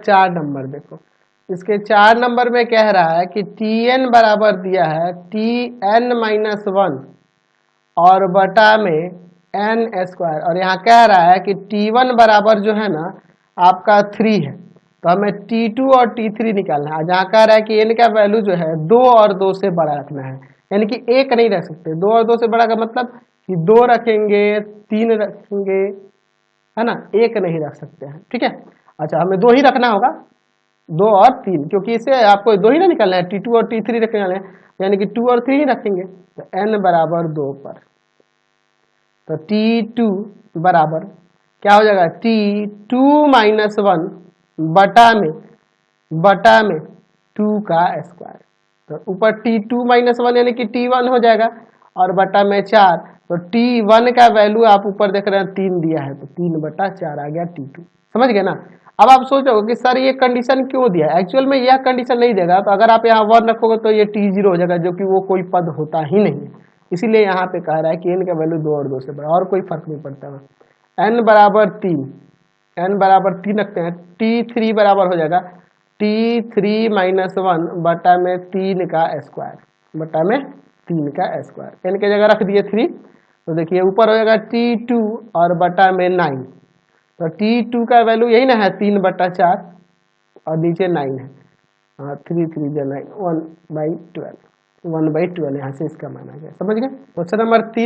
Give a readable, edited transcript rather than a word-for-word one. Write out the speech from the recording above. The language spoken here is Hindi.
4 नंबर देखो, इसके 4 नंबर में कह रहा है कि Tn बराबर दिया है Tn-1 और बटा में n स्क्वायर, और यहाँ कह रहा है कि T1 बराबर जो है ना आपका 3 है, तो हमें T2 और T3 निकालना है। जहाँ कह रहा है कि n का वैल्यू जो है 2 और 2 से बड़ा रखना है, यानी कि एक नहीं रख सकते, 2 और 2 से बड़ा का मतलब कि 2 रखेंगे, 3 रखेंगे, है ना, एक नहीं रख सकते हैं, ठीक है। अच्छा, हमें 2 ही रखना होगा, 2 और 3, क्योंकि इसे आपको 2 ही ना निकालना है, T2 और T3 रखने वाले हैं, यानी कि 2 और 3 ही रखेंगे। तो n बराबर 2 पर, तो T2 बराबर क्या हो जाएगा, T2-1 बटा में 2 का स्क्वायर, तो ऊपर T2-1 यानी कि T1 हो जाएगा, और बटा में 4, तो T1 का वैल्यू आप ऊपर देख रहे हैं 3 दिया है, तो 3/4 आ गया T2। समझ गए ना। अब आप सोचोगे कि सर ये कंडीशन क्यों दिया है, एक्चुअल में यह कंडीशन नहीं देगा, तो अगर आप यहाँ 1 रखोगे तो ये T0 हो जाएगा, जो कि वो कोई पद होता ही नहीं है। इसीलिए यहाँ पे कह रहा है कि n का वैल्यू 2 और 2 से बड़ा, और कोई फर्क नहीं पड़ता है। n बराबर 3 रखते हैं, T3 बराबर हो जाएगा T3-1 बटा में 3 का स्क्वायर, बटा में 3 का स्क्वायर, n की जगह रख दिए 3, तो देखिए ऊपर हो जाएगा T2 और बटा में 9, तो T2 का वैल्यू यही ना है 3/4, और नीचे 9 है, हाँ 3 3 9, 1/12, 1/12 यहाँ से इसका मान आ गया। समझ गए। Question number 3